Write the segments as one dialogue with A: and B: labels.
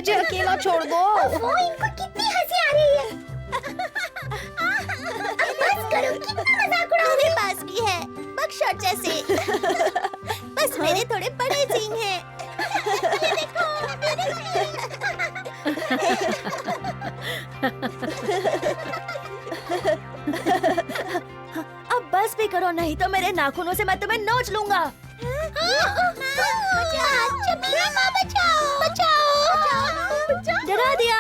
A: मुझे अकेला छोड़ दो।
B: वो इनको कितनी हंसी आ रही है। बस करो, कितना मजाक उड़ाओगे। मेरे पास भी है बकशॉट जैसे। बस मेरे थोड़े बड़े सींग हैं। ये देखो,
C: अब बस भी करो, नहीं तो मेरे नाखूनों से मैं तुम्हें नोच लूंगा। डरा दिया।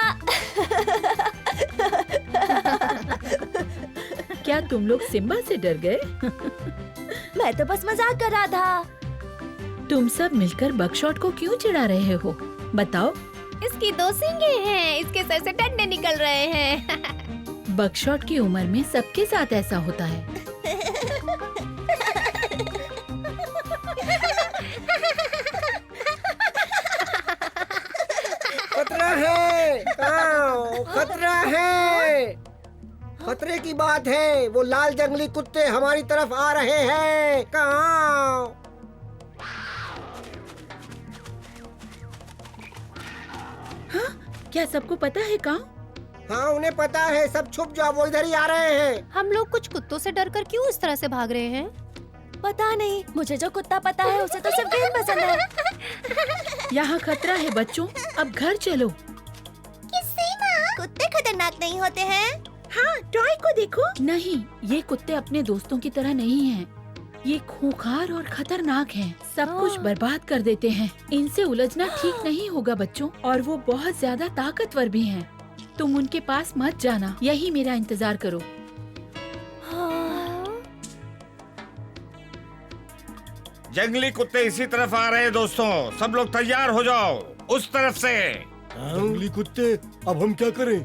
D: क्या तुम लोग सिम्बा से डर गए?
C: मैं तो बस मजाक कर रहा था।
D: तुम सब मिलकर बकशॉट को क्यों चिढ़ा रहे हो? बताओ।
A: इसकी 2 सींगे हैं, इसके सर से डंडे निकल रहे हैं।
D: बकशॉट की उम्र में सबके साथ ऐसा होता है।
E: खतरा है, खतरा है। खतरे की बात है, वो लाल जंगली कुत्ते हमारी तरफ आ रहे हैं। कहाँ?
D: क्या सबको पता है कहाँ?
E: हाँ, उन्हें पता है। सब छुप जाओ, वो इधर ही आ रहे हैं।
A: हम लोग कुछ कुत्तों से डरकर क्यों इस तरह से भाग रहे हैं?
C: पता नहीं, मुझे जो कुत्ता पता है उसे तो सिर्फ गेम पसंद है।
D: यहाँ खतरा है बच्चों, अब घर चलो।
B: किससे माँ? कुत्ते खतरनाक नहीं होते हैं।
C: हाँ, टॉय को देखो।
D: नहीं, ये कुत्ते अपने दोस्तों की तरह नहीं हैं। ये खूंखार और खतरनाक हैं। सब कुछ बर्बाद कर देते हैं। इनसे उलझना ठीक नहीं होगा बच्चों, और वो बहुत ज्यादा ताकतवर भी हैं। तुम उनके पास मत जाना, यही मेरा इंतजार करो।
F: जंगली कुत्ते इसी तरफ आ रहे हैं दोस्तों, सब लोग तैयार हो जाओ। उस तरफ से।
G: जंगली कुत्ते, अब हम क्या करें?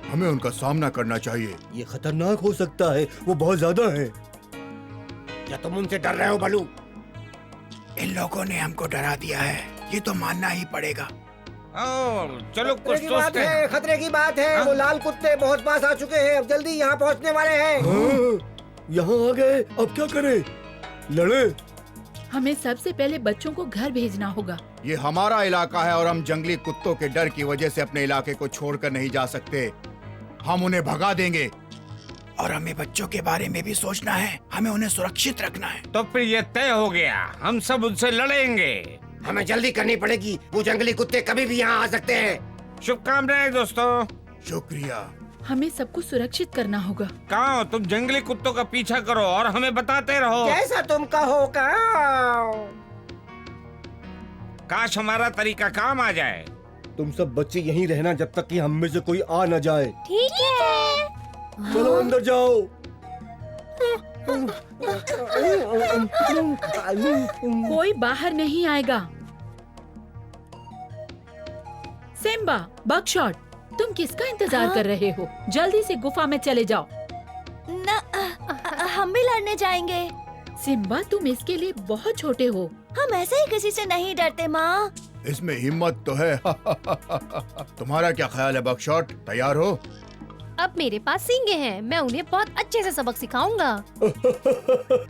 G: हमें उनका सामना करना चाहिए।
H: ये खतरनाक हो सकता है, वो बहुत ज्यादा है।
E: क्या तुम उनसे डर रहे हो बलू?
G: इन लोगों ने हमको डरा दिया है, ये तो मानना ही पड़ेगा।
F: चलो
E: खतरे
F: कुछ
E: की बात
F: सोचते हैं।
E: है, खतरे की बात है। वो लाल कुत्ते बहुत पास आ चुके हैं, अब जल्दी यहाँ पहुँचने वाले हैं।
H: यहाँ आ गए, अब क्या करें? लड़े?
D: हमें सबसे पहले बच्चों को घर भेजना होगा।
G: ये हमारा इलाका है और हम जंगली कुत्तों के डर की वजह से अपने इलाके को छोड़कर नहीं जा सकते। हम उन्हें भगा देंगे। और हमें बच्चों के बारे में भी सोचना है, हमें उन्हें सुरक्षित रखना है।
F: तो फिर ये तय हो गया, हम सब उनसे लड़ेंगे।
E: हमें जल्दी करनी पड़ेगी, वो जंगली कुत्ते कभी भी यहाँ आ सकते हैं।
F: शुभकामनाएं दोस्तों।
G: शुक्रिया।
D: हमें सबको सुरक्षित करना होगा।
F: काओ, तुम जंगली कुत्तों का पीछा करो और हमें बताते रहो।
E: जैसा तुम कहो काओ।
F: काश हमारा तरीका काम आ जाए।
H: तुम सब बच्चे यहीं रहना जब तक कि हम में से कोई आ न जाए।
B: ठीक है।
H: चलो अंदर जाओ।
D: कोई बाहर नहीं आएगा। सिम्बा, बकशॉट, तुम किसका इंतजार कर रहे हो? जल्दी से गुफा में चले जाओ।
C: हम भी लड़ने जाएंगे।
D: सिम्बा, तुम इसके लिए बहुत छोटे हो।
C: हम ऐसे ही किसी से नहीं डरते माँ।
G: इसमें हिम्मत तो है। तुम्हारा क्या ख्याल है बकशॉट, तैयार हो?
A: अब मेरे पास सींगे हैं, मैं उन्हें बहुत अच्छे से सबक सिखाऊंगा।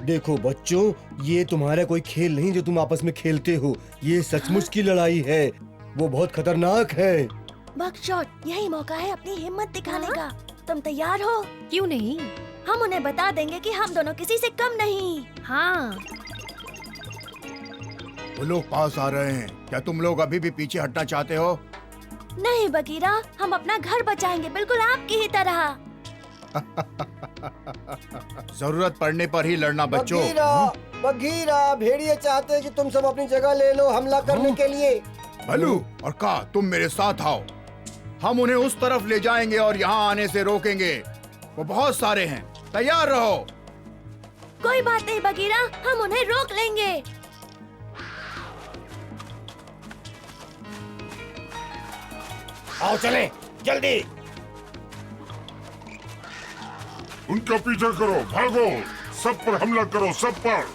H: देखो बच्चों, ये तुम्हारा कोई खेल नहीं जो तुम आपस में खेलते हो। ये सचमुच की लड़ाई है, वो बहुत खतरनाक है।
C: बकशॉट, यही मौका है अपनी हिम्मत दिखाने का। तुम तैयार हो?
A: क्यों नहीं?
C: हम उन्हें बता देंगे कि हम दोनों किसी से कम नहीं।
A: हाँ।
G: वो लोग पास आ रहे हैं। क्या तुम लोग अभी भी पीछे हटना चाहते हो?
C: नहीं बगीरा, हम अपना घर बचाएंगे, बिल्कुल आपकी ही तरह।
G: जरूरत पड़ने पर ही लड़ना बच्चों।
E: बघीरा, बघीरा, भेड़िए चाहते हैं कि तुम सब अपनी जगह ले लो हमला करने के लिए।
G: भलू और का, तुम मेरे साथ आओ। हम उन्हें उस तरफ ले जाएंगे और यहाँ आने से रोकेंगे। वो बहुत सारे हैं, तैयार रहो।
C: कोई बात नहीं बगीरा, हम उन्हें रोक लेंगे।
E: आओ चले, जल्दी।
I: उनका पीछा करो, भागो, सब पर हमला करो, सब पर।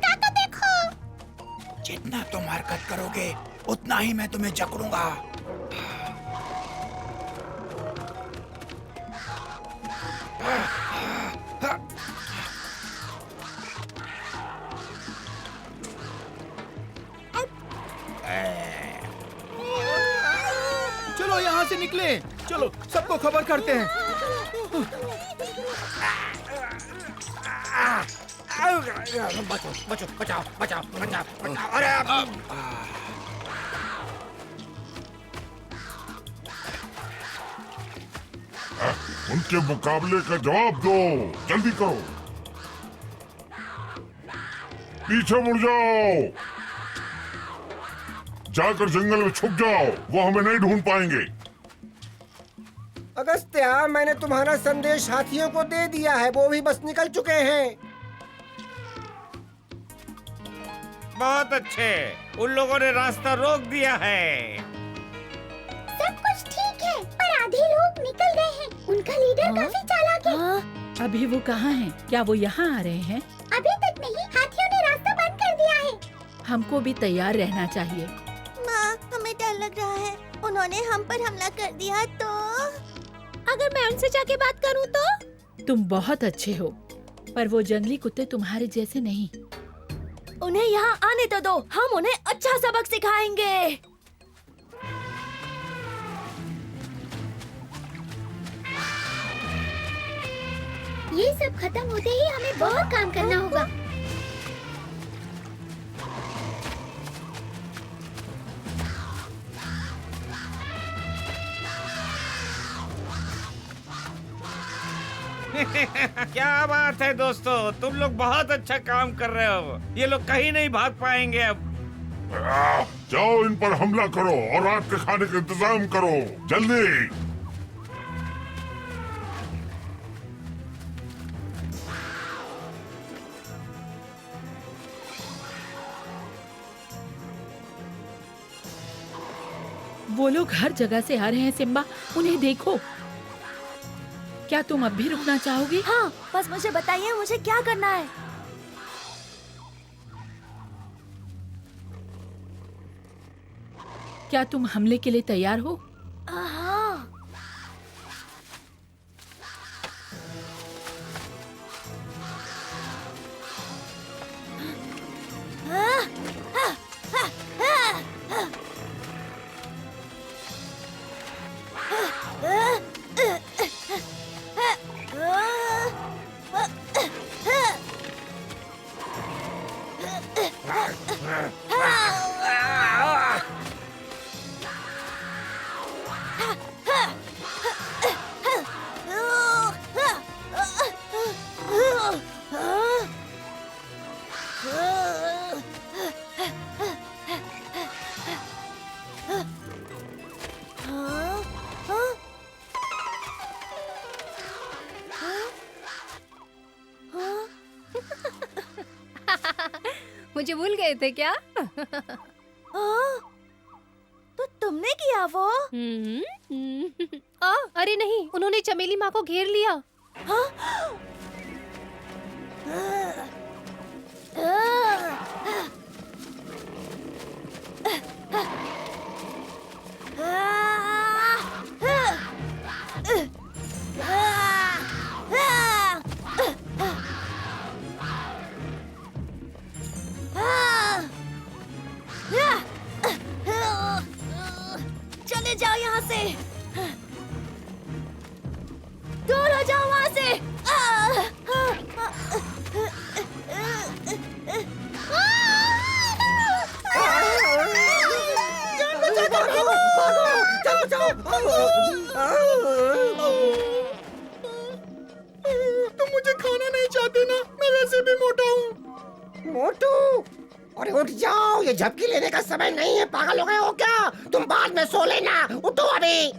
B: काका देखो।
G: जितना तुम हरकत करोगे उतना ही मैं तुम्हें जकड़ूंगा।
J: चलो यहाँ से निकले, चलो सबको खबर करते हैं।
E: बचो, बचाओ, बचाओ, बचाओ, बचाओ। अरे
I: उनके मुकाबले का जवाब दो, जल्दी करो। पीछे मुड़ जाओ, जाकर जंगल में छुप जाओ, वो हमें नहीं ढूंढ पाएंगे।
E: अगस्त्या, मैंने तुम्हारा संदेश हाथियों को दे दिया है, वो भी बस निकल चुके हैं।
F: बहुत अच्छे, उन लोगों ने रास्ता रोक दिया है।
B: सब कुछ ठीक है, पर आधे लोग निकल गए हैं। उनका लीडर काफी चालाक है।
D: अभी वो कहाँ हैं? क्या वो यहाँ आ रहे हैं?
B: अभी तक नहीं, हाथियों ने रास्ता बंद कर दिया है।
D: हमको भी तैयार रहना चाहिए।
B: माँ, हमें डर लग रहा है। उन्होंने हम पर हमला कर दिया तो?
A: अगर मैं उनसे जाके बात करूं तो?
D: तुम बहुत अच्छे हो, पर वो जंगली कुत्ते तुम्हारे जैसे नहीं।
C: उन्हें यहाँ आने तो दो, हम उन्हें अच्छा सबक सिखाएंगे।
B: ये सब खत्म होते ही हमें बहुत काम करना होगा।
F: क्या बात है दोस्तों, तुम लोग बहुत अच्छा काम कर रहे हो। ये लोग कहीं नहीं भाग पाएंगे अब।
I: जाओ, इन पर हमला करो और रात के खाने का इंतजाम करो, जल्दी।
D: वो लोग हर जगह से आ रहे हैं सिम्बा, उन्हें देखो। क्या तुम अब भी रुकना चाहोगे?
C: हाँ, बस मुझे बताइए मुझे क्या करना है।
D: क्या तुम हमले के लिए तैयार हो?
C: हाँ।
A: मुझे भूल गए थे क्या?
C: तो तुमने किया वो?
A: अरे नहीं, उन्होंने चमेली माँ को घेर लिया।
C: चले जाओ यहाँ से, दूर हो जाओ वहाँ से।
J: तुम मुझे खाना नहीं चाहते ना? मैं वैसे भी मोटा हूँ।
E: मोटू, अरे उठ जाओ, ये झपकी लेने का समय नहीं है। पागल हो गए हो क्या? तुम बाद में सो लेना, उठो अभी।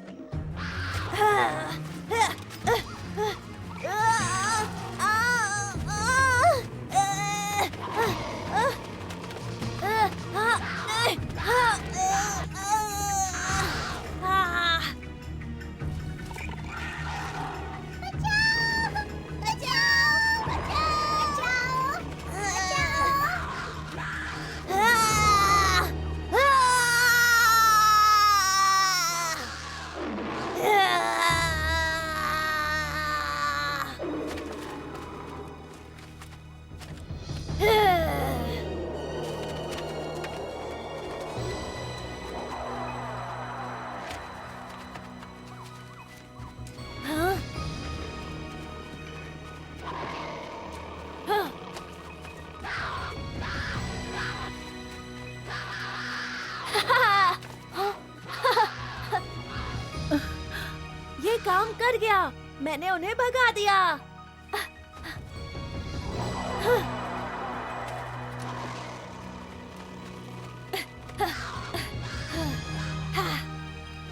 C: कर गया। मैंने उन्हें भगा दिया।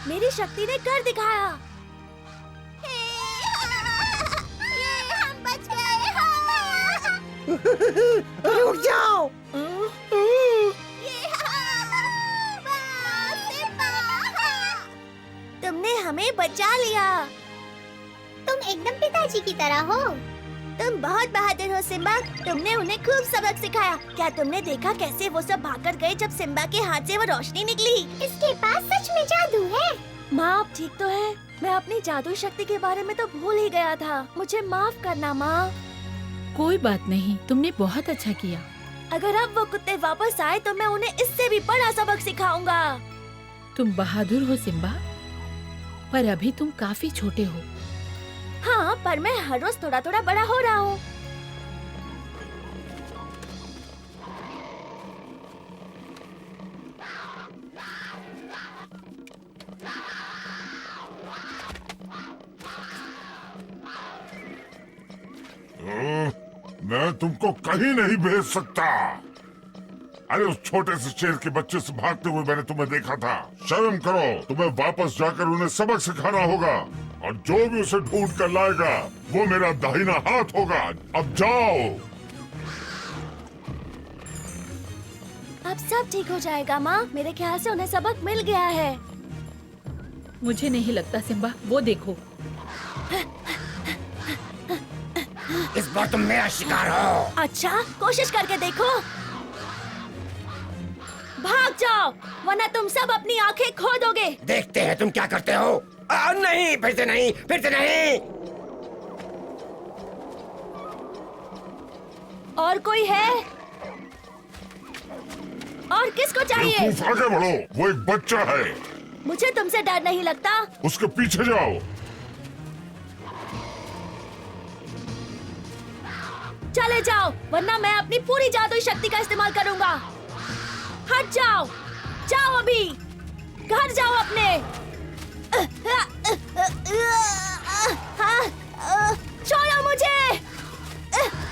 C: मेरी शक्ति ने कर दिखाया।
B: हम बच गए।
E: रुक जाओ।
B: तुमने हमें बचा लिया। तुम एकदम पिताजी की तरह हो। तुम बहुत बहादुर हो सिम्बा। तुमने उन्हें खूब सबक सिखाया। क्या तुमने देखा कैसे वो सब भागकर गए जब सिम्बा के हाथ से वो रोशनी निकली? इसके पास सच में जादू है।
C: माँ आप ठीक तो है? मैं अपनी जादू शक्ति के बारे में तो भूल ही गया था। मुझे माफ करना माँ।
D: कोई बात नहीं, तुमने बहुत अच्छा किया।
C: अगर अब वो कुत्ते वापस आए तो मैं उन्हें इससे भी बड़ा सबक सिखाऊंगा।
D: तुम बहादुर हो सिम्बा, पर अभी तुम काफी छोटे हो।
C: हाँ, पर मैं हर रोज थोड़ा थोड़ा बड़ा हो रहा हूँ।
I: मैं तुमको कहीं नहीं भेज सकता। अरे उस छोटे से शेर के बच्चे से भागते हुए मैंने तुम्हें देखा था। शर्म करो। तुम्हें वापस जाकर उन्हें सबक सिखाना होगा और जो भी उसे ढूंढ कर लाएगा वो मेरा दाहिना हाथ होगा। अब जाओ।
C: अब सब ठीक हो जाएगा माँ। मेरे ख्याल से उन्हें सबक मिल गया है।
D: मुझे नहीं लगता सिम्बा, वो देखो।
E: इस बार तुम मेरा शिकार हो।
C: अच्छा, कोशिश करके देखो। भाग जाओ, वरना तुम सब अपनी आंखें खो दोगे।
E: देखते हैं तुम क्या करते हो। नहीं, फिर से नहीं, फिर से नहीं।
C: और कोई है? और किसको चाहिए?
I: बेवकूफ, आगे बढ़ो। वो एक बच्चा है।
C: मुझे तुमसे डर नहीं लगता।
I: उसके पीछे जाओ।
C: चले जाओ, वरना मैं अपनी पूरी जादुई शक्ति का इस्तेमाल करूंगा। हट जाओ, जाओ अभी, घर जाओ अपने। छोड़ो मुझे,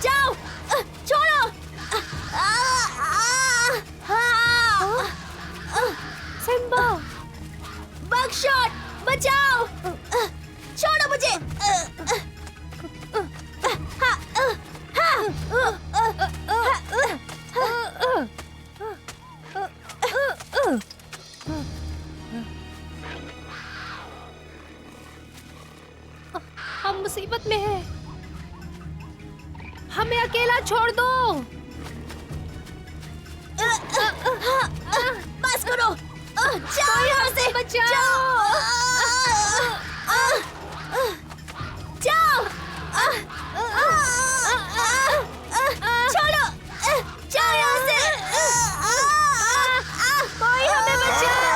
C: जाओ, छोड़ो। सिम्बा, बगशॉट, बचाओ, छोड़ो मुझे।
A: हम मुसीबत में हैं। हमें अकेला छोड़ दो।
C: बस करो, जाओ यहाँ से,
A: बचाओ।
C: जाओ, छोड़ो, जाओ यहाँ से। कोई हमें बचाओ।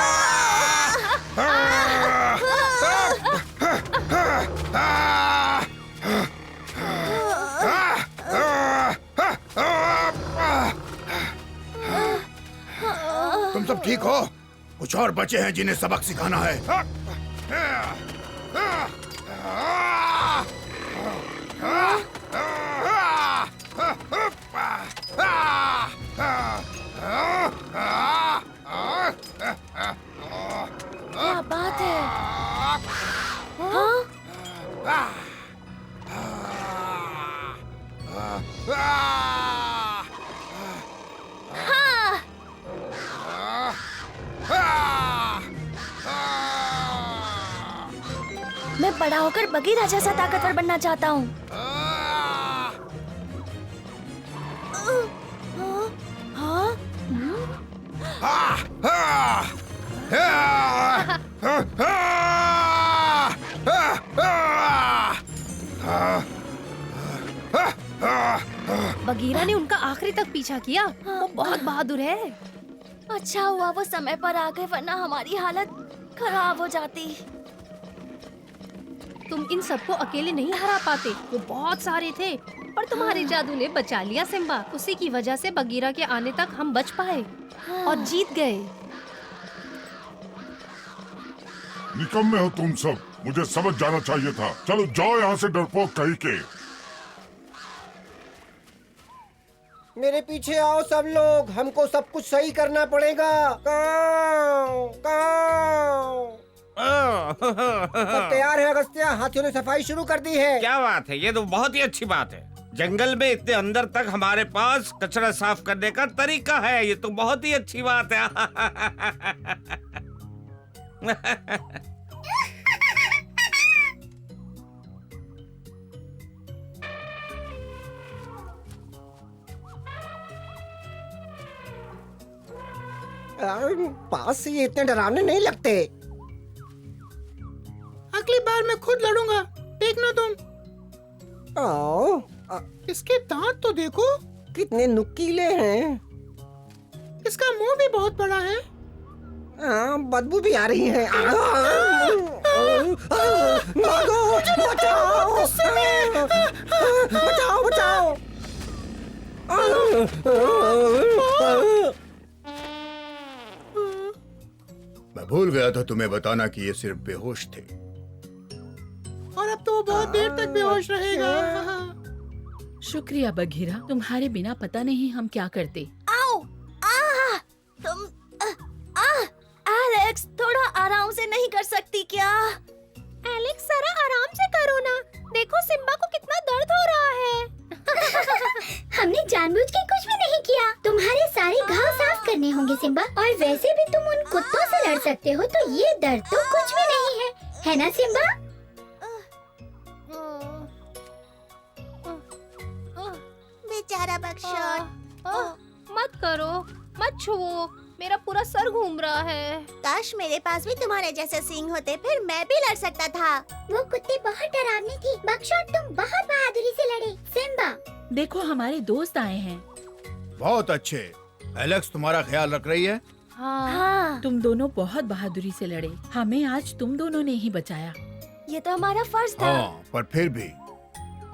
G: तुम सब ठीक हो? कुछ और बचे हैं जिन्हें सबक सिखाना है।
C: क्या बात है? हाँ? मैं बड़ा होकर बगीरा जैसा ताकतवर बनना चाहता हूँ।
A: बगीरा ने उनका आखिरी तक पीछा किया। वो बहुत बहादुर है।
C: अच्छा हुआ वो समय पर आ गए, वरना हमारी हालत खराब हो जाती।
A: तुम इन सबको अकेले नहीं हरा पाते। वो बहुत सारे थे, पर तुम्हारे जादू ने बचा लिया सिम्बा। उसी की वजह से बगीरा के आने तक हम बच पाए और जीत गए।
I: निकम्मे हो तुम सब। मुझे समझ जाना चाहिए था। चलो जाओ यहाँ से डरपोक कहीं के।
E: मेरे पीछे आओ सब लोग, हमको सब कुछ सही करना पड़ेगा। काऊ, काऊ। सब तैयार है अगस्त्या, हाथियों ने सफाई शुरू कर दी है।
F: क्या बात है, ये तो बहुत ही अच्छी बात है। जंगल में इतने अंदर तक हमारे पास कचरा साफ करने का तरीका है, ये तो बहुत ही अच्छी बात है।
E: पास से ये इतने डरावने नहीं लगते।
J: अगली बार मैं खुद लड़ूंगा, देखना तुम।
E: आओ,
J: इसके दांत तो देखो,
E: कितने नुकीले हैं।
J: इसका मुंह भी बहुत बड़ा है।
E: बदबू भी आ रही है। भागो, बचाओ, बचाओ, बचाओ।
G: मैं भूल गया था तुम्हें बताना कि ये सिर्फ बेहोश थे।
J: और अब तो वो बहुत देर तक बेहोश रहेगा।
D: शुक्रिया बघीरा, तुम्हारे बिना पता नहीं हम क्या करते।
C: आओ, तुम एलेक्स, थोड़ा आराम से नहीं कर सकती क्या?
A: एलेक्स जरा आराम से करो ना, देखो सिम्बा को कितना दर्द हो रहा है।
B: हमने जानबूझ के कुछ भी नहीं किया। तुम्हारे सारे घाव साफ करने होंगे सिम्बा, और वैसे भी तुम उन कुत्तों से लड़ सकते हो, तो ये दर्द तो कुछ भी नहीं है ना सिम्बा? बेचारा बकशॉट।
A: मत करो, मत छुओ, मेरा पूरा सर घूम रहा है।
B: काश मेरे पास भी तुम्हारे जैसे सींग होते, फिर मैं भी लड़ सकता था। वो कुत्ते बहुत डरावनी थी। बकशॉट, तुम बहुत बहादुरी से लड़े। सिम्बा,
D: देखो हमारे दोस्त आए हैं।
G: बहुत अच्छे। एलेक्स तुम्हारा ख्याल रख रही है।
C: हाँ,
D: तुम दोनों बहुत बहादुरी से लड़े, हमें आज तुम दोनों ने ही बचाया।
C: ये तो हमारा फर्ज था।
G: हाँ, पर फिर भी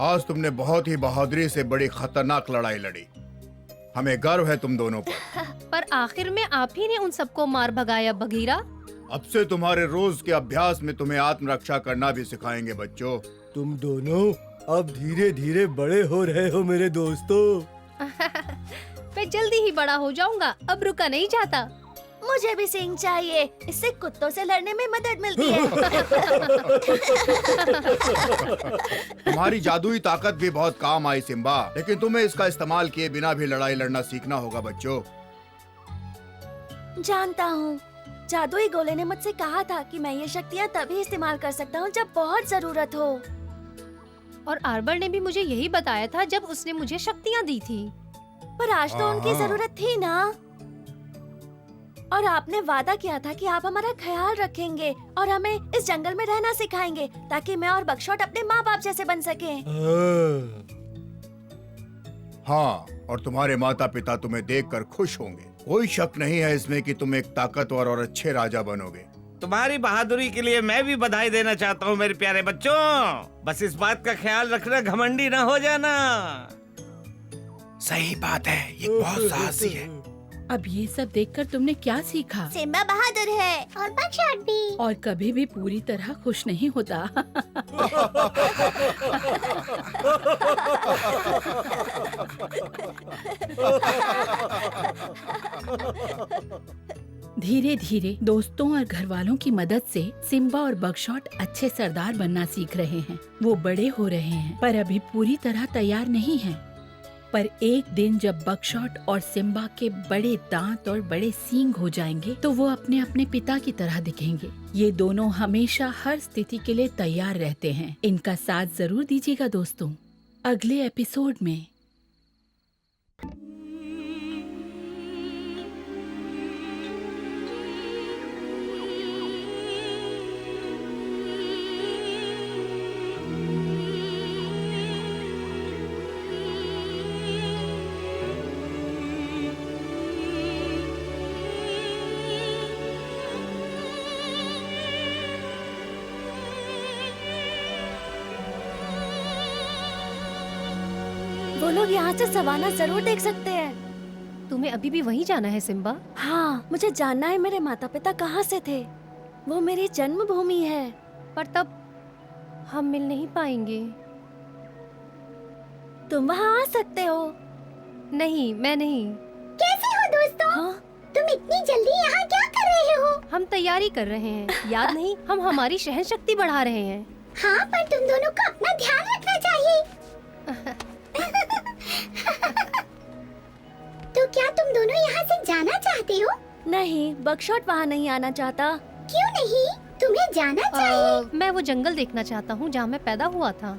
G: आज तुमने बहुत ही बहादुरी से बड़ी खतरनाक लड़ाई लड़ी। हमें गर्व है तुम दोनों पर।
A: पर आखिर में आप ही ने उन सबको मार भगाया बघीरा।
G: अब से तुम्हारे रोज के अभ्यास में तुम्हें आत्मरक्षा करना भी सिखाएंगे बच्चों।
H: तुम दोनों अब धीरे धीरे बड़े हो रहे हो मेरे दोस्तों।
A: मैं जल्दी ही बड़ा हो जाऊंगा, अब रुका नहीं जाता।
C: मुझे भी सींग चाहिए, इससे कुत्तों से लड़ने में मदद मिलती है।
G: तुम्हारी जादुई ताकत भी बहुत काम आई सिम्बा, लेकिन तुम्हें इसका इस्तेमाल किए बिना भी लड़ाई लड़ना सीखना होगा बच्चों।
C: जानता हूँ, जादुई गोले ने मुझसे कहा था कि मैं ये शक्तियाँ तभी इस्तेमाल कर सकता हूँ जब बहुत जरूरत हो।
A: और आर्बर ने भी मुझे यही बताया था जब उसने मुझे शक्तियाँ दी थी।
C: पर आज तो उनकी जरूरत थी ना। और आपने वादा किया था कि आप हमारा ख्याल रखेंगे और हमें इस जंगल में रहना सिखाएंगे, ताकि मैं और बकशॉट अपने माँ बाप जैसे बन सकें।
G: हाँ, और तुम्हारे माता पिता तुम्हें देखकर खुश होंगे। कोई शक नहीं है इसमें कि तुम एक ताकतवर और अच्छे राजा बनोगे।
F: तुम्हारी बहादुरी के लिए मैं भी बधाई देना चाहता हूँ मेरे प्यारे बच्चों। बस इस बात का ख्याल रखना, घमंडी न हो जाना।
G: सही बात है, ये बहुत साहसी है।
D: अब ये सब देखकर तुमने क्या सीखा?
B: सिम्बा बहादुर है और बकशॉट भी।
D: और कभी भी पूरी तरह खुश नहीं होता। धीरे धीरे दोस्तों और घर वालों की मदद से सिम्बा और बकशॉट अच्छे सरदार बनना सीख रहे हैं। वो बड़े हो रहे हैं, पर अभी पूरी तरह तैयार नहीं हैं। पर एक दिन जब बकशॉट और सिम्बा के बड़े दांत और बड़े सींग हो जाएंगे, तो वो अपने अपने पिता की तरह दिखेंगे। ये दोनों हमेशा हर स्थिति के लिए तैयार रहते हैं। इनका साथ जरूर दीजिएगा दोस्तों, अगले एपिसोड में।
C: वो लोग यहाँ से सवाना जरूर देख सकते हैं।
A: तुम्हें अभी भी वहीं जाना है सिम्बा?
C: हाँ, मुझे जानना है मेरे माता पिता कहाँ से थे। वो मेरी जन्मभूमि है।
A: पर तब हम मिल नहीं पाएंगे।
C: तुम वहाँ आ सकते हो।
A: नहीं, मैं नहीं।
B: कैसे हो दोस्तों?
C: हाँ?
B: तुम इतनी जल्दी यहाँ क्या कर रहे हो?
A: हम तैयारी कर रहे हैं। याद नहीं, हम हमारी सहन शक्ति बढ़ा रहे हैं।
B: हाँ, पर तुम दोनों को अपना ध्यान रखना चाहिए। तो क्या तुम दोनों यहाँ से जाना चाहते हो?
C: नहीं, बकशॉट वहाँ नहीं आना चाहता।
B: क्यों नहीं? तुम्हें जाना चाहिए।
A: मैं वो जंगल देखना चाहता हूँ जहाँ मैं पैदा हुआ था।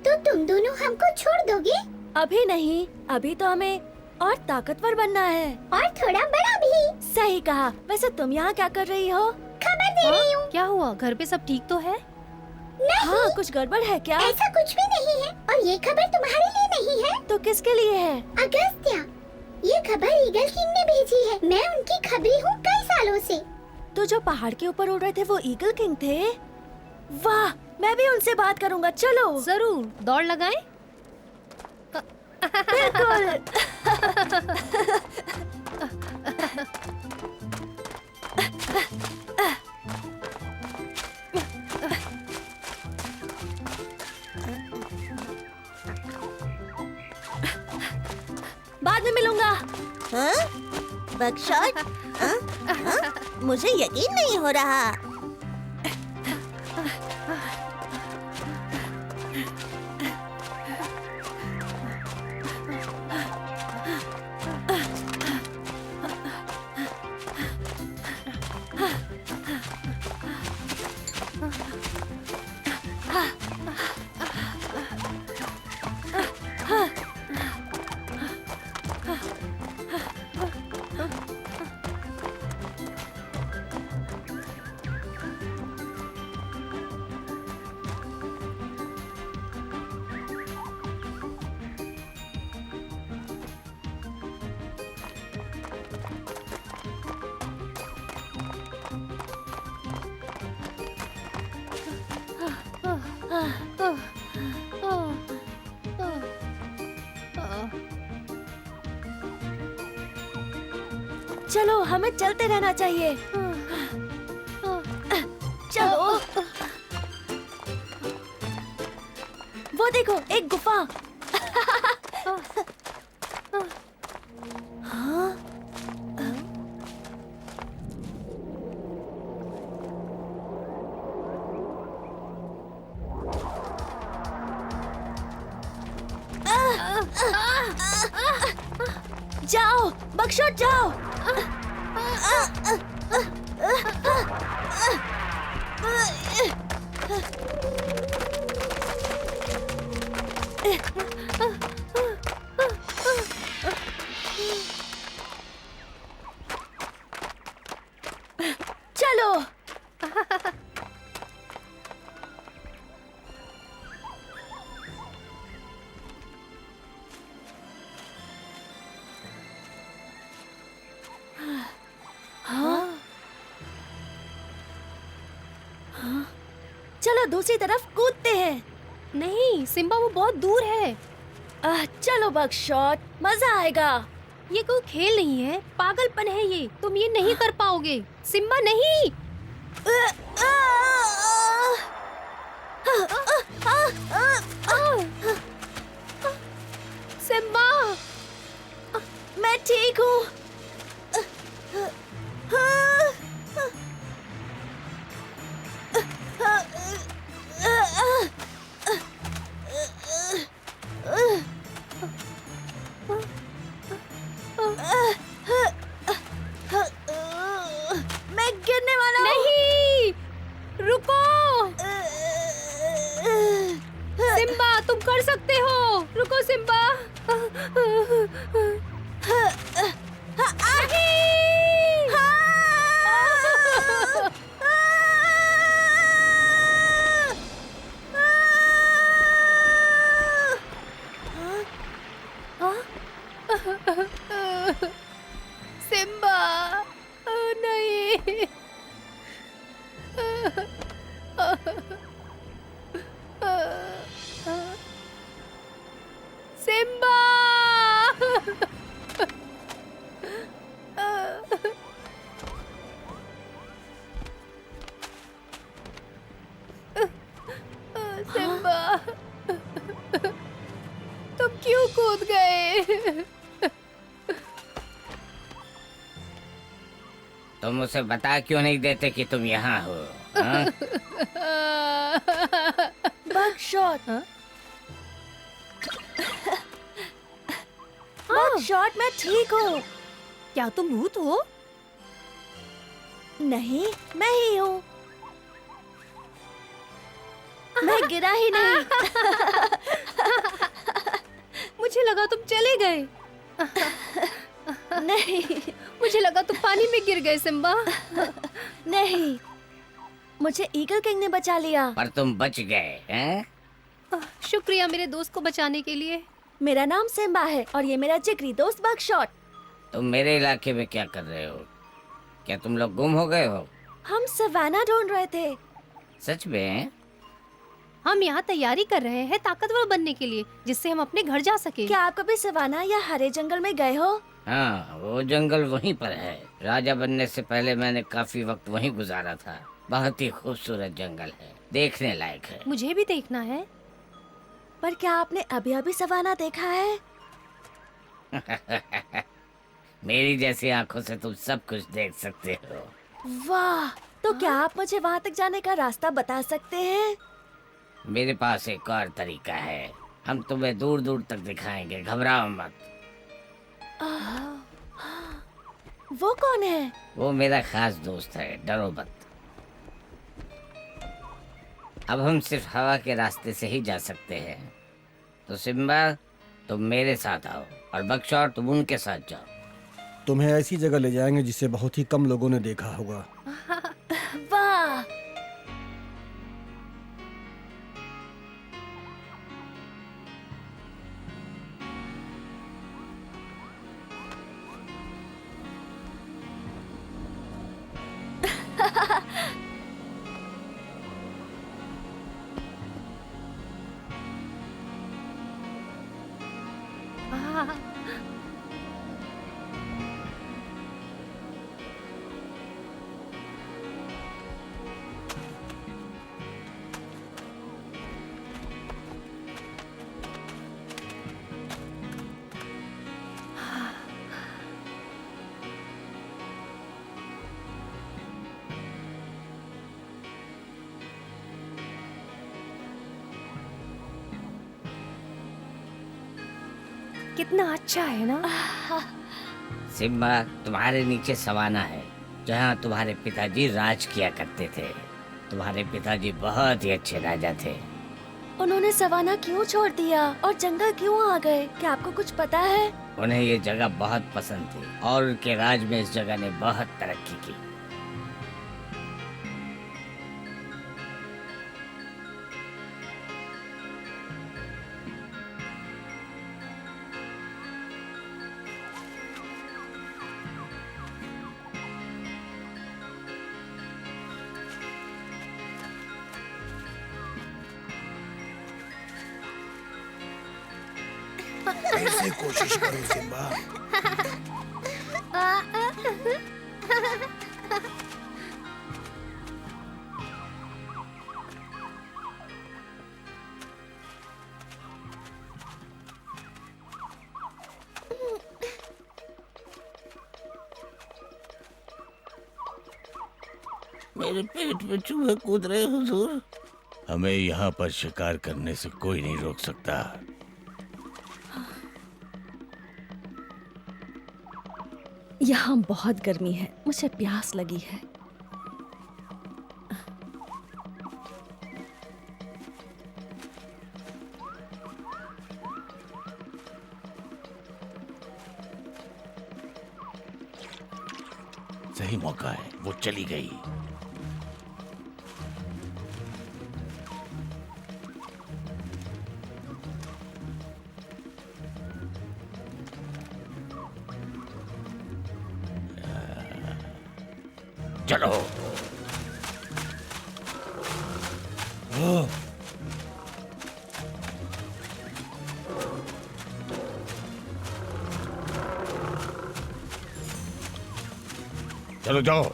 B: तो तुम दोनों हमको छोड़ दोगे?
C: अभी नहीं, अभी तो हमें और ताकतवर बनना है।
B: और थोड़ा बड़ा भी।
C: सही कहा। वैसे तुम यहाँ क्या कर रही हो?
B: खबर दे रही हूँ।
A: क्या हुआ? घर पे सब ठीक तो है?
B: नहीं,
C: हाँ, कुछ गड़बड़ है क्या?
B: ऐसा कुछ भी नहीं है। और ये खबर तुम्हारे लिए नहीं है।
C: तो किसके लिए है?
B: अगस्त्या, ये खबर ईगल किंग ने भेजी है। मैं उनकी खबरी हूँ कई सालों से।
C: तो जो पहाड़ के ऊपर उड़ रहे थे वो ईगल किंग थे? वाह, मैं भी उनसे बात करूँगा। चलो।
A: जरूर। दौड़ लगाएं?
C: बिल्कुल। बाद में मिलूंगा।
B: हाँ? बकशॉट? हाँ? हाँ? मुझे यकीन नहीं हो रहा।
C: चलो, हमें चलते रहना चाहिए। चलो। वो देखो, एक गुफा। हाँ? जाओ, बकशॉट जाओ। चलो। चलो दूसरी तरफ कूदते हैं।
A: नहीं सिम्बा, वो बहुत दूर है।
C: चलो बकशॉट, मजा आएगा।
A: ये कोई खेल नहीं है, पागलपन है ये। तुम ये नहीं कर पाओगे। सिम्बा नहीं। सिम्बा,
C: मैं ठीक हूँ। मैं गिरने वाला हूँ।
A: नहीं, रुको। सिम्बा, तुम कर सकते हो। रुको सिम्बा।
C: आगे।
A: सिम्बा, नहीं। सिम्बा।
K: तुम उसे बता क्यों नहीं देते कि तुम यहाँ हो? हाँ?
C: बकशॉट, बकशॉट, मैं ठीक हूँ।
A: क्या तुम भूत हो?
C: नहीं, मैं ही हूँ। मैं गिरा ही नहीं।
A: मुझे लगा तुम चले गए।
C: नहीं,
A: मुझे लगा तुम पानी में गिर गए सिम्बा।
C: नहीं, मुझे ईगल किंग ने बचा लिया।
K: पर तुम बच गए हैं?
A: शुक्रिया मेरे दोस्त को बचाने के लिए।
C: मेरा नाम सिम्बा है और ये मेरा जिगरी दोस्त बकशॉट।
K: तुम मेरे इलाके में क्या कर रहे हो? क्या तुम लोग गुम हो गए हो?
C: हम सवाना ढूंढ रहे थे।
K: सच में?
A: हम यहाँ तैयारी कर रहे हैं ताकतवर बनने के लिए, जिससे हम अपने घर जा सके।
C: क्या आप कभी सवाना या हरे जंगल में गए हो?
K: हाँ, वो जंगल वहीं पर है। राजा बनने से पहले मैंने काफी वक्त वहीं गुजारा था। बहुत ही खूबसूरत जंगल है, देखने लायक है।
A: मुझे भी देखना है।
C: पर क्या आपने अभी अभी सवाना देखा है?
K: मेरी जैसी आंखों से तुम सब कुछ देख सकते हो।
C: वाह, तो क्या आप मुझे वहाँ तक जाने का रास्ता बता सकते हैं?
K: मेरे पास एक और तरीका है। हम तुम्हें दूर दूर तक दिखाएंगे, घबराओ मत।
C: वो कौन है?
K: वो मेरा खास दोस्त है, डरो मत। अब हम सिर्फ हवा के रास्ते से ही जा सकते हैं। तो सिम्बा, तुम मेरे साथ आओ और बकशॉट तुम उनके साथ जाओ।
H: तुम्हें ऐसी जगह ले जाएंगे जिसे बहुत ही कम लोगों ने देखा होगा।
C: वाह,
A: कितना अच्छा है ना।
K: सिम्बा, तुम्हारे नीचे सवाना है, जहाँ तुम्हारे पिताजी राज किया करते थे। तुम्हारे पिताजी बहुत ही अच्छे राजा थे।
C: उन्होंने सवाना क्यों छोड़ दिया और जंगल क्यों आ गए? क्या आपको कुछ पता है?
K: उन्हें ये जगह बहुत पसंद थी और उनके राज में इस जगह ने बहुत तरक्की की।
G: ऐसे कोशिश करो सिम्बा।
K: मेरे पेट में चूहे कूद रहे हुजूर।
L: हमें यहाँ पर शिकार करने से कोई नहीं रोक सकता।
C: यहाँ बहुत गर्मी है, मुझे प्यास लगी है।
L: सही मौका है, वो चली गई।
K: चलो।
L: चलो जाओ।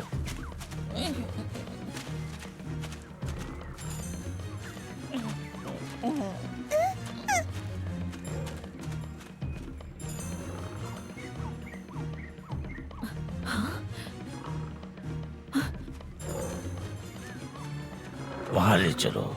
L: हमारे चलो।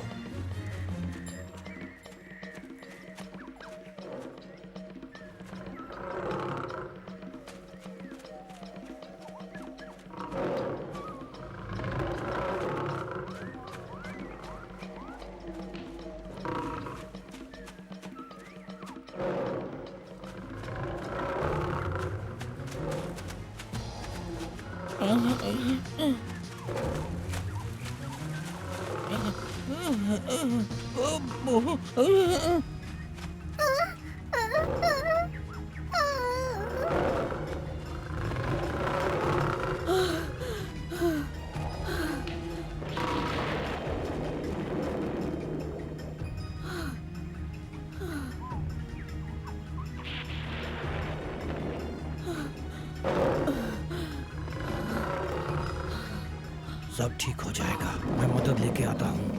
E: सब ठीक हो जाएगा, मैं मदद लेके आता हूँ।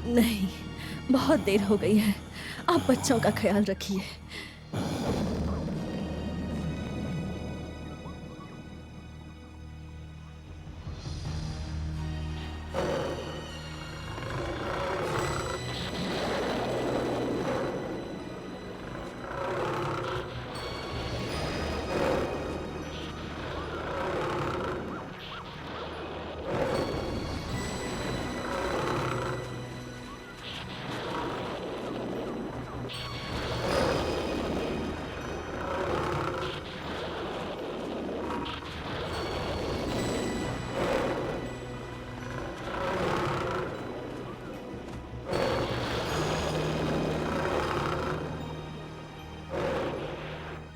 C: नहीं, बहुत देर हो गई है। आप बच्चों का ख्याल रखिए।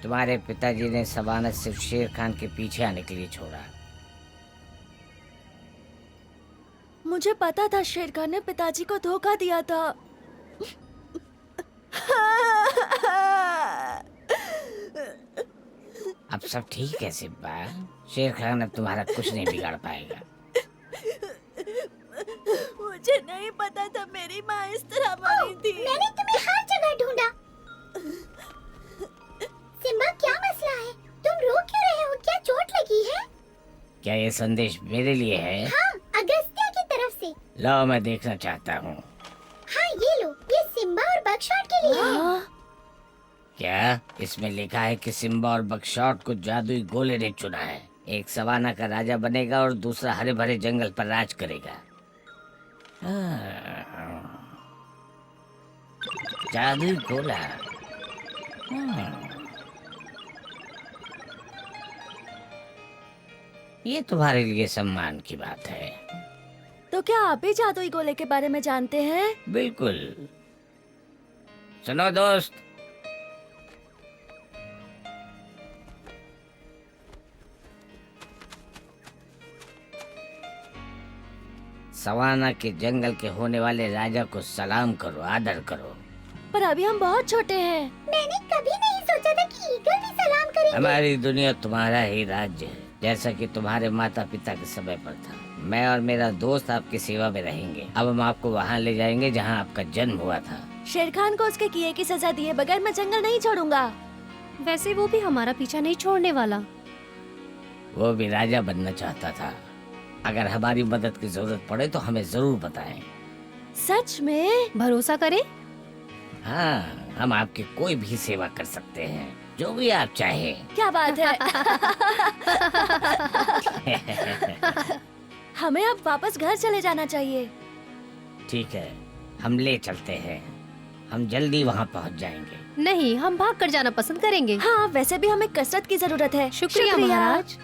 K: तुम्हारे पिताजी ने सवाना सिर्फ शेर खान के पीछे आने के लिए छोड़ा।
C: मुझे पता था शेर खान ने पिताजी को धोखा दिया था।
K: अब सब ठीक है सिम्बा। शेर खान अब तुम्हारा कुछ नहीं बिगाड़ पाएगा।
C: मुझे नहीं पता था मेरी माँ इस तरह मरी थी।
B: मैंने तुम्हें हर जगह ढूंढा। सिम्बा, क्या मसला है? तुम रो क्यों रहे हो? क्या चोट लगी है?
K: क्या ये संदेश मेरे लिए है?
B: हाँ, अगस्त्या की तरफ से।
K: लो, मैं देखना चाहता हूँ।
B: हाँ, ये लो। ये सिम्बा और बकशॉट के लिए है।
K: क्या इसमें लिखा है कि सिम्बा और बकशॉट को जादुई गोले ने चुना है? एक सवाना का राजा बनेगा और दूसरा हरे भरे जंगल पर राज करेगा। जादुई गोला। ये तुम्हारे लिए सम्मान की बात है।
C: तो क्या आप भी जादुई गोले के बारे में जानते हैं?
K: बिल्कुल। सुनो दोस्त, सवाना के जंगल के होने वाले राजा को सलाम करो, आदर करो।
C: पर अभी हम बहुत छोटे हैं।
B: मैंने कभी नहीं सोचा था कि ईगल भी सलाम करेंगे।
K: हमारी दुनिया तुम्हारा ही राज्य है, जैसा कि तुम्हारे माता पिता के समय पर था। मैं और मेरा दोस्त आपकी सेवा में रहेंगे। अब हम आपको वहाँ ले जाएंगे जहाँ आपका जन्म हुआ था।
C: शेर खान को उसके किए की सजा दिए बगैर मैं जंगल नहीं छोड़ूंगा।
A: वैसे वो भी हमारा पीछा नहीं छोड़ने वाला।
K: वो भी राजा बनना चाहता था। अगर हमारी मदद की जरूरत पड़े तो हमें जरूर बताएं।
C: सच में?
A: भरोसा करे?
K: हाँ, हम आपकी कोई भी सेवा कर सकते हैं, जो भी आप चाहें।
C: क्या बात है। हमें अब वापस घर चले जाना चाहिए।
K: ठीक है, हम ले चलते हैं। हम जल्दी वहाँ पहुँच जाएंगे।
A: नहीं, हम भाग कर जाना पसंद करेंगे।
C: हाँ, वैसे भी हमें कसरत की जरूरत है।
A: शुक्रिया महाराज।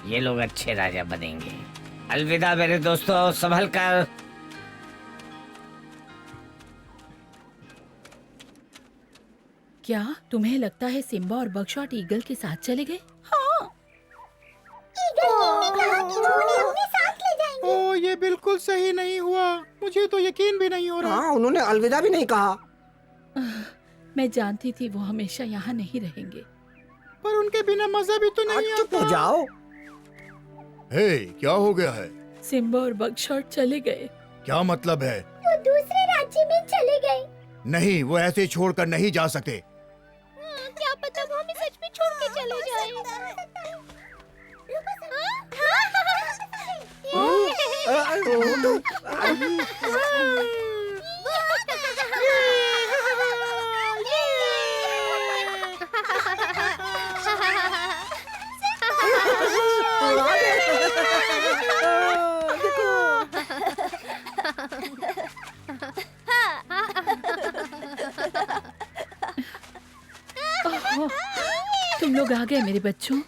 K: ये लोग अच्छे राजा बनेंगे। अलविदा मेरे दोस्तों, संभल कर।
D: क्या तुम्हें लगता है सिम्बा और बकशॉट ईगल के साथ चले गए?
B: ईगल किंग ने कहा कि वो उन्हें अपने साथ ले जाएंगे।
J: ओ, ये बिल्कुल सही नहीं हुआ। मुझे तो यकीन भी नहीं हो रहा।
E: हाँ, उन्होंने अलविदा भी नहीं कहा।
D: मैं जानती थी वो हमेशा यहाँ नहीं रहेंगे।
J: पर उनके बिना मजा भी तो नहीं
E: चुप हो
J: आता।
E: जाओ।
G: हे, क्या हो गया है?
D: सिम्बा और बकशॉट चले गए।
G: क्या मतलब है?
B: वो दूसरे राज्य में चले गए।
G: नहीं, वो ऐसे छोड़कर नहीं जा सकते।
B: क्या पता वो हमें सच में छोड़ के चले जाएं।
D: तुम लोग आ गए मेरे बच्चों।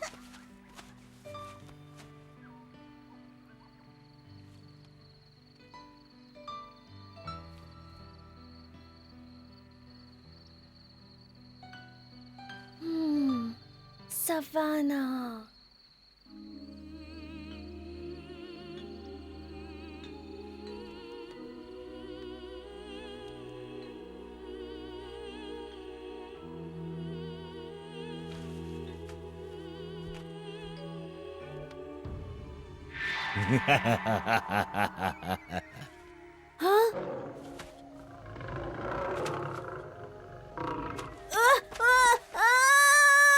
C: सवाना।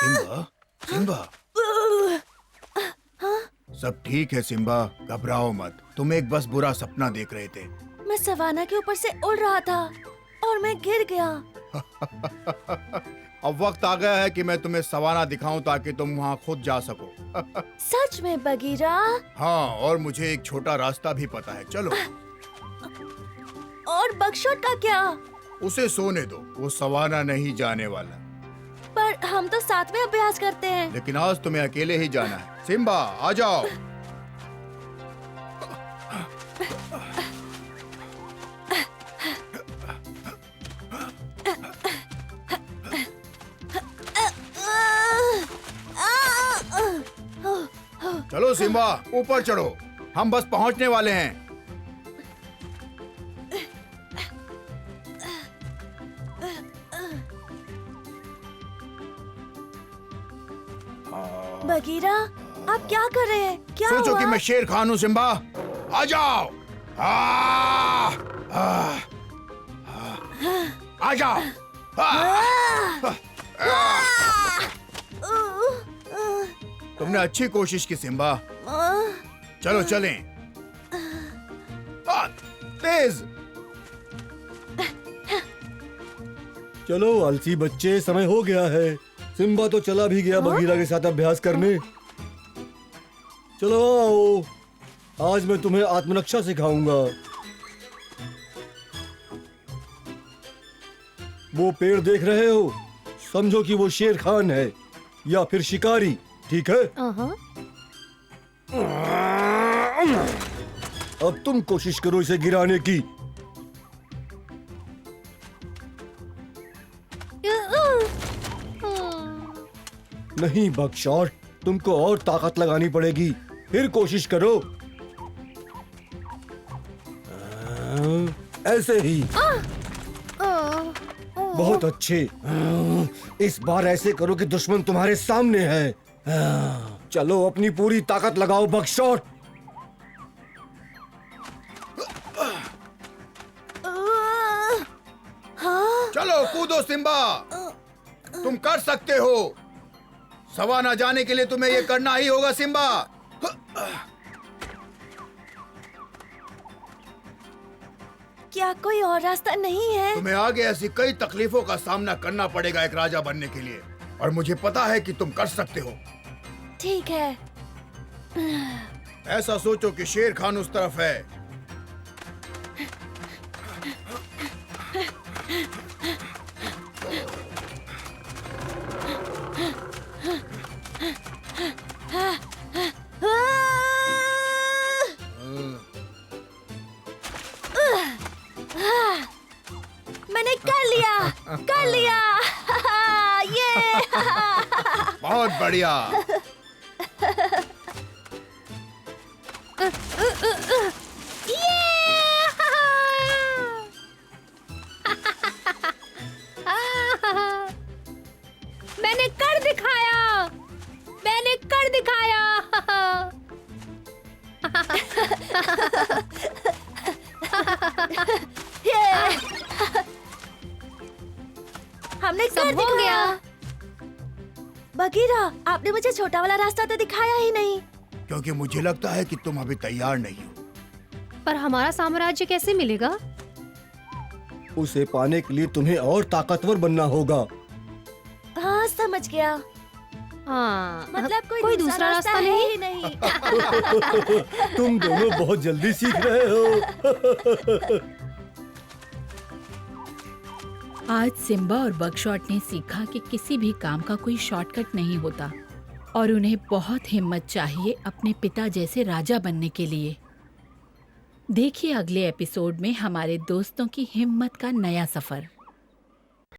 G: Simba, Simba. सब ठीक है सिम्बा, घबराओ मत। तुम एक बस बुरा सपना देख रहे थे।
C: मैं सवाना के ऊपर से उड़ रहा था और मैं गिर गया।
G: अब वक्त आ गया है कि मैं तुम्हें सवाना दिखाऊं ताकि तुम वहाँ खुद जा सको।
C: सच में बगीरा?
G: हाँ, और मुझे एक छोटा रास्ता भी पता है, चलो।
C: और बगशॉट का क्या?
G: उसे सोने दो, वो सवाना नहीं जाने वाला।
C: पर हम तो साथ में अभ्यास करते हैं।
G: लेकिन आज तुम्हें अकेले ही जाना है। सिम्बा, आ जाओ। चलो सिम्बा, ऊपर चढ़ो, हम बस पहुंचने वाले हैं।
C: बगीरा, आप क्या कर रहे हैं? क्या
G: सोचो
C: हुआ?
G: कि मैं शेर खान हूँ सिम्बा। आ जाओ। आ जाओ। तुमने अच्छी कोशिश की सिम्बा। चलो चलें। तेज।
H: चलो आलसी बच्चे, समय हो गया है। सिम्बा तो चला भी गया बगीरा के साथ अभ्यास करने। चलो आओ, आज मैं तुम्हें आत्मरक्षा सिखाऊंगा। वो पेड़ देख रहे हो, समझो कि वो शेर खान है या फिर शिकारी, ठीक है? अब तुम कोशिश करो इसे गिराने की। नहीं बगशॉट, तुमको और ताकत लगानी पड़ेगी। फिर कोशिश करो। ऐसे ही। बहुत अच्छे। इस बार ऐसे करो कि दुश्मन तुम्हारे सामने है। चलो अपनी पूरी ताकत लगाओ बगशॉट।
G: चलो कूदो सिम्बा, तुम कर सकते हो। सवाना जाने के लिए तुम्हें ये करना ही होगा सिम्बा।
C: क्या कोई और रास्ता नहीं है?
G: तुम्हें आगे ऐसी कई तकलीफों का सामना करना पड़ेगा एक राजा बनने के लिए, और मुझे पता है कि तुम कर सकते हो।
C: ठीक है।
G: ऐसा सोचो कि शेर खान उस तरफ है।
C: मैंने कर लिया, कर लिया। ये
G: बहुत बढ़िया।
A: मैंने कर दिखाया, मैंने कर दिखाया।
C: हमने कर
A: सब हो गया।
C: बगीरा, आपने मुझे छोटा वाला रास्ता तो दिखाया ही नहीं।
G: क्योंकि मुझे लगता है कि तुम अभी तैयार नहीं हो।
A: पर हमारा साम्राज्य कैसे मिलेगा?
H: उसे पाने के लिए तुम्हें और ताकतवर बनना होगा।
C: हाँ, समझ गया।
A: हाँ,
C: मतलब
A: कोई दूसरा रास्ता
C: है ही नहीं।
H: तुम दोनों बहुत जल्दी सीख रहे हो।
D: आज सिम्बा और बगशॉट ने सीखा कि किसी भी काम का कोई शॉर्टकट नहीं होता और उन्हें बहुत हिम्मत चाहिए अपने पिता जैसे राजा बनने के लिए। देखिए अगले एपिसोड में हमारे दोस्तों की हिम्मत का नया सफर।